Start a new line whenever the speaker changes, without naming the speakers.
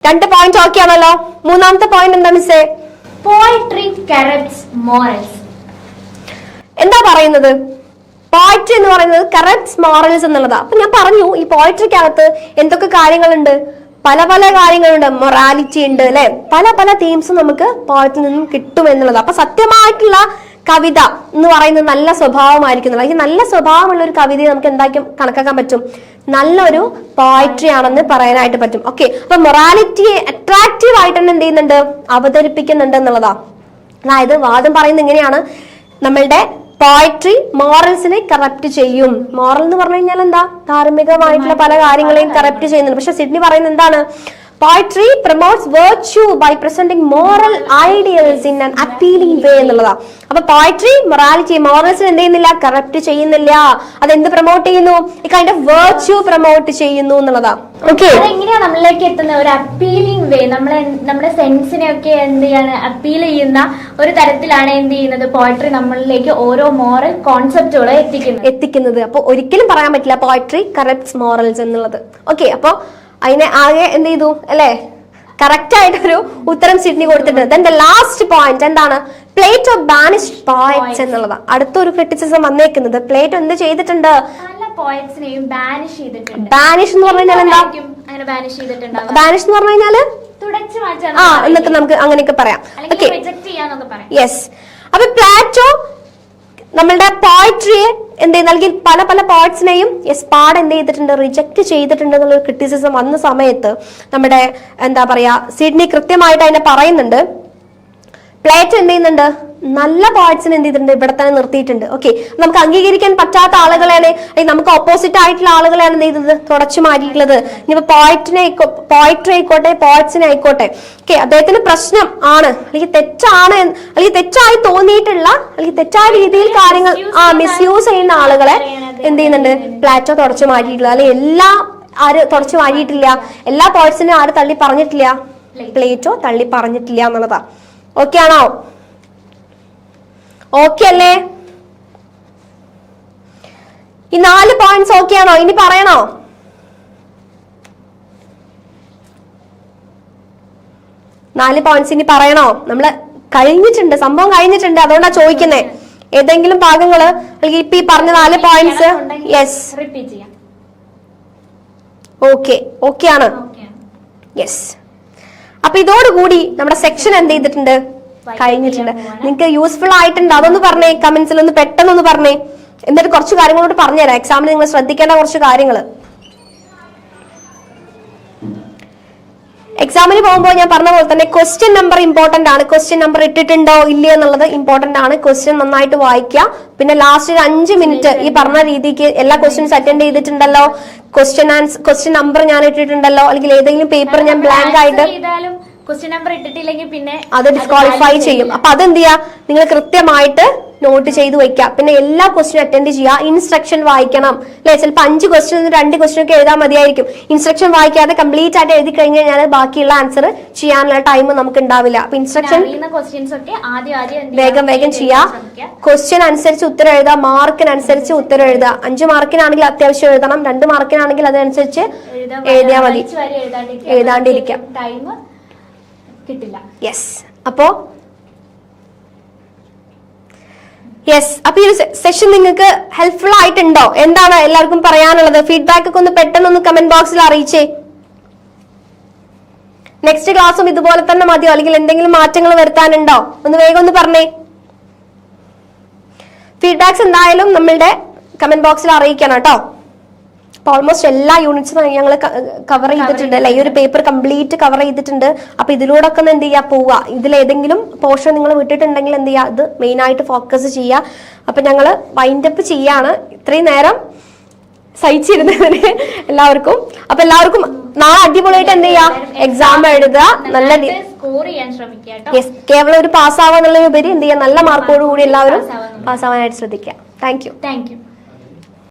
2 point okay ആണല്ലോ. മൂന്നാമത്തെ point എന്താ മിസ്സേ?
Poetry corrupts morals.
എന്താ പറയുന്നത്? പോയട്രി എന്ന് പറയുന്നത് കറപ്റ്റ്സ് മോറൽസ് എന്നുള്ളതാ. അപ്പൊ ഞാൻ പറഞ്ഞു ഈ പോയട്രിക്കകത്ത് എന്തൊക്കെ കാര്യങ്ങളുണ്ട്, പല പല കാര്യങ്ങളുണ്ട്. മൊറാലിറ്റി ഉണ്ട് അല്ലെ, പല പല തീംസും നമുക്ക് പോയറ്റിൽ നിന്നും കിട്ടും എന്നുള്ളത്. അപ്പൊ സത്യമായിട്ടുള്ള കവിത എന്ന് പറയുന്നത് നല്ല സ്വഭാവമായിരിക്കും. അല്ലെങ്കിൽ നല്ല സ്വഭാവമുള്ള ഒരു കവിതയെ നമുക്ക് എന്താക്കി കണക്കാക്കാൻ പറ്റും? നല്ലൊരു പോയട്രി ആണെന്ന് പറയാനായിട്ട് പറ്റും. ഓക്കെ, അപ്പൊ മൊറാലിറ്റിയെ അട്രാക്റ്റീവ് ആയിട്ട് തന്നെ എന്ത് ചെയ്യുന്നുണ്ട്? അവതരിപ്പിക്കുന്നുണ്ട് എന്നുള്ളതാ. അതായത് വാദം പറയുന്നത് ഇങ്ങനെയാണ്, നമ്മളുടെ പോയട്രി മോറൽസിനെ കറപ്റ്റ് ചെയ്യും. മോറൽ എന്ന് പറഞ്ഞു കഴിഞ്ഞാൽ എന്താ? ധാർമ്മികമായിട്ടുള്ള പല കാര്യങ്ങളെയും കറപ്റ്റ് ചെയ്യുന്നുണ്ട്. പക്ഷെ സിഡ്നി പറയുന്നത് എന്താണ്? Poetry promotes virtue by presenting moral ideals in an appealing way എന്നുള്ളതാ. അപ്പൊ പോയട്രി മൊറാലിറ്റി മോറൽസിന് എന്ത് ചെയ്യുന്നില്ല? കറപ്റ്റ് ചെയ്യുന്നില്ല. അതെന്ത് പ്രൊമോട്ട് ചെയ്യുന്നു? ഈ കൈൻഡ് ഓഫ് വെർച്യൂ പ്രൊമോട്ട് ചെയ്യുന്നു എന്നുള്ളതാ. ഓക്കെ,
അതെങ്ങനെയാ നമ്മളിലേക്ക് എത്തുന്ന ഒരു അപ്പീലിംഗ് വേ, നമ്മുടെ സെൻസിനെ ഒക്കെ എന്ത് ചെയ്യാണ്? അപ്പീൽ ചെയ്യുന്ന ഒരു തരത്തിലാണ് എന്ത് ചെയ്യുന്നത്? പോയട്രി നമ്മളിലേക്ക് ഓരോ മോറൽ കോൺസെപ്റ്റുകളെ എത്തിക്കുന്നത്.
അപ്പൊ ഒരിക്കലും പറയാൻ പറ്റില്ല പോയട്രി കറപ്റ്റ്സ് മോറൽസ് എന്നുള്ളത്. ഓക്കെ, അപ്പൊ അതിനെ ആകെ എന്ത് ചെയ്തു അല്ലെ? കറക്റ്റ് ആയിട്ടൊരു ഉത്തരം സിഡ്നി കൊടുത്തിട്ടുണ്ട്. ദെൻ ദ ലാസ്റ്റ് പോയിന്റ് എന്താണ്? പ്ലേറ്റോ ബാനിഷ്ഡ് പോയറ്റ്സ് എന്നുള്ളതാണ്. അടുത്തൊരു ക്രിറ്റിസിസം വന്നേക്കുന്നത്. പ്ലേറ്റോ എന്ത് ചെയ്തിട്ടുണ്ട്? ബാനിഷ് എന്ന് പറഞ്ഞു കഴിഞ്ഞാൽ എന്താ? ബാനിഷ് എന്ന് പറഞ്ഞു കഴിഞ്ഞാല് എന്നൊക്കെ നമുക്ക് അങ്ങനെയൊക്കെ പറയാം. Okay, yes. അപ്പൊ പ്ലേറ്റോ നമ്മളുടെ പോയട്രിയെ എന്ത് നൽകി പല പല പോയറ്റ്സിനെയും പാട് എന്ത് ചെയ്തിട്ടുണ്ട്? റിജക്ട് ചെയ്തിട്ടുണ്ട് എന്നുള്ളൊരു ക്രിറ്റിസിസം വന്ന സമയത്ത് നമ്മുടെ എന്താ പറയാ സിഡ്നി കൃത്യമായിട്ട് അതിനെ പറയുന്നുണ്ട്. പ്ലേറ്റോ എന്ത് ചെയ്യുന്നുണ്ട്? നല്ല പോയറ്റ്സിനെ എന്ത് ചെയ്തിട്ടുണ്ട്? ഇവിടെ തന്നെ നിർത്തിയിട്ടുണ്ട്. ഓക്കെ, നമുക്ക് അംഗീകരിക്കാൻ പറ്റാത്ത ആളുകളെയാണ്, നമുക്ക് ഓപ്പോസിറ്റ് ആയിട്ടുള്ള ആളുകളെയാണ് എന്ത് ചെയ്തത്? തുടച്ചു മാറ്റിയിട്ടുള്ളത്. ഇനിയിപ്പോ പോയട്രി ആയിക്കോട്ടെ, പോയറ്റ്സിനെ ആയിക്കോട്ടെ, ഓക്കെ, അദ്ദേഹത്തിന് പ്രശ്നം ആണ് അല്ലെങ്കിൽ തെറ്റാണ് അല്ലെങ്കിൽ തെറ്റായി തോന്നിയിട്ടുള്ള അല്ലെങ്കിൽ തെറ്റായ രീതിയിൽ കാര്യങ്ങൾ മിസ്യൂസ് ചെയ്യുന്ന ആളുകളെ എന്ത് ചെയ്യുന്നുണ്ട്? പ്ലേറ്റോ തുടച്ചു മാറ്റിയിട്ടുള്ളത്. അല്ലെങ്കിൽ ആര് തുടച്ചു മാറ്റിയിട്ടില്ല? എല്ലാ പോയറ്റ്സിനും ആര് തള്ളി പറഞ്ഞിട്ടില്ല? പ്ലേറ്റോ തള്ളി പറഞ്ഞിട്ടില്ല എന്നുള്ളതാ. ഓക്കെ ആണോ? ഓക്കെ അല്ലേ? ഈ 4 പോയിന്റ്സ് ഓക്കെ ആണോ? ഇനി പറയണോ? 4 പോയിന്റ്സ് ഇനി പറയണോ? നമ്മള് കഴിഞ്ഞിട്ടുണ്ട്, സംഭവം കഴിഞ്ഞിട്ടുണ്ട്, അതുകൊണ്ടാ ചോദിക്കുന്നേ. ഏതെങ്കിലും ഭാഗങ്ങള് അല്ലെങ്കിൽ ഇപ്പൊ ഈ പറഞ്ഞ 4 പോയിന്റ്സ് യെസ് ഓക്കെ ആണ്. യെസ്. അപ്പൊ ഇതോടുകൂടി നമ്മുടെ സെക്ഷൻ എന്ത് ചെയ്തിട്ടുണ്ട്? കഴിഞ്ഞിട്ടുണ്ട്. നിങ്ങൾക്ക് യൂസ്ഫുൾ ആയിട്ടുണ്ട്? അതൊന്ന് പറഞ്ഞേ, കമന്റ്സിൽ ഒന്ന് പെട്ടെന്നൊന്ന് പറഞ്ഞേ. എന്നിട്ട് കുറച്ച് കാര്യങ്ങളോട് പറഞ്ഞുതരാം. എക്സാമിന് നിങ്ങൾ ശ്രദ്ധിക്കേണ്ട കുറച്ച് കാര്യങ്ങള്. എക്സാമിന് പോകുമ്പോൾ ഞാൻ പറഞ്ഞ പോലെ തന്നെ ക്വസ്റ്റ്യൻ നമ്പർ ഇമ്പോർട്ടന്റ് ആണ്. ക്വസ്റ്റ്യൻ നമ്പർ ഇട്ടിട്ടുണ്ടോ ഇല്ലയോ എന്നുള്ളത് ഇമ്പോർട്ടന്റ് ആണ്. ക്വസ്റ്റ്യൻ നന്നായിട്ട് വായിക്കുക. പിന്നെ ലാസ്റ്റ് 5 മിനിറ്റ് ഈ പറഞ്ഞ രീതിക്ക് എല്ലാ ക്വസ്റ്റ്യൻസ് അറ്റൻഡ് ചെയ്തിട്ടുണ്ടല്ലോ, ക്വസ്റ്റ്യൻ നമ്പർ ഞാൻ ഇട്ടിട്ടുണ്ടല്ലോ, അല്ലെങ്കിൽ ഏതെങ്കിലും പേപ്പർ ഞാൻ ബ്ലാങ്ക് ആയിട്ട്
ക്വസ്റ്റ്യൻ നമ്പർ ഇട്ടിട്ടില്ലെങ്കിൽ പിന്നെ
അത് ഡിസ്ക്വാളിഫൈ ചെയ്യും. അപ്പൊ അതെന്ത് ചെയ്യാ? നിങ്ങൾ കൃത്യമായിട്ട് നോട്ട് ചെയ്ത് വെക്കുക. പിന്നെ എല്ലാ ക്വസ്റ്റ്യൻ അറ്റൻഡ് ചെയ്യുക. ഇൻസ്ട്രക്ഷൻ വായിക്കണം അല്ലെ? ചിലപ്പോൾ 5 ക്വസ്റ്റ്യൻ 2 ക്വസ്റ്റ്യൻ ഒക്കെ എഴുതാൻ മതിയായിരിക്കും. ഇൻസ്ട്രക്ഷൻ വായിക്കാതെ കംപ്ലീറ്റ് ആയിട്ട് എഴുതി കഴിഞ്ഞ് കഴിഞ്ഞാൽ ബാക്കിയുള്ള ആൻസർ ചെയ്യാനുള്ള ടൈം നമുക്ക് ഉണ്ടാവില്ല. അപ്പൊ ഇൻസ്ട്രക്ഷൻ വേഗം ചെയ്യുക. ക്വസ്റ്റ്യൻ അനുസരിച്ച് ഉത്തരം എഴുതുക. മാർക്കിനനുസരിച്ച് ഉത്തരം എഴുതുക. 5 മാർക്കിനാണെങ്കിൽ അത്യാവശ്യം എഴുതണം. 2 മാർക്കിനാണെങ്കിൽ അതിനനുസരിച്ച് എഴുതിയാൽ മതി. എഴുതാണ്ടിരിക്കാം. യെസ്. അപ്പോ ഈ ഒരു സെഷൻ നിങ്ങൾക്ക് ഹെൽപ്ഫുൾ ആയിട്ടുണ്ടോ? എന്താണ് എല്ലാവർക്കും പറയാനുള്ളത്? ഫീഡ്ബാക്ക് ഒക്കെ ഒന്ന് പെട്ടെന്ന് കമന്റ് ബോക്സിൽ അറിയിച്ചേ. നെക്സ്റ്റ് ക്ലാസ്സും ഇതുപോലെ തന്നെ മതിയോ, അല്ലെങ്കിൽ എന്തെങ്കിലും മാറ്റങ്ങൾ വരുത്താനുണ്ടോ? ഒന്ന് വേഗം ഒന്ന് പറഞ്ഞേ. ഫീഡ്ബാക്സ് എന്തായാലും നമ്മളുടെ കമന്റ് ബോക്സിൽ അറിയിക്കണം കേട്ടോ. അപ്പൊ ഓൾമോസ്റ്റ് എല്ലാ യൂണിറ്റ്സും ഞങ്ങൾ കവർ ചെയ്തിട്ടുണ്ട് അല്ലെ? ഈ ഒരു പേപ്പർ കംപ്ലീറ്റ് കവർ ചെയ്തിട്ടുണ്ട്. അപ്പൊ ഇതിലൂടെ ഒക്കെ എന്ത് ചെയ്യാ പോവുക. ഇതിലേതെങ്കിലും പോർഷൻ നിങ്ങൾ വിട്ടിട്ടുണ്ടെങ്കിൽ എന്ത് ചെയ്യുക? അത് മെയിൻ ആയിട്ട് ഫോക്കസ് ചെയ്യുക. അപ്പൊ ഞങ്ങള് വൈൻഡപ്പ് ചെയ്യാണ്. ഇത്രയും നേരം സഹിച്ചിരുന്നതിന് എല്ലാവർക്കും. അപ്പൊ എല്ലാവർക്കും നാളെ അടിപൊളിയായിട്ട് എന്ത് ചെയ്യാ? എക്സാം എഴുതുക. നല്ല കേവലം ഒരു പാസ്സാവാന്നുള്ളതിനുപരി എന്ത് ചെയ്യാ? നല്ല മാർക്കോട് കൂടി എല്ലാവരും പാസ്സാവാനായിട്ട് ശ്രദ്ധിക്കുക. Thank you.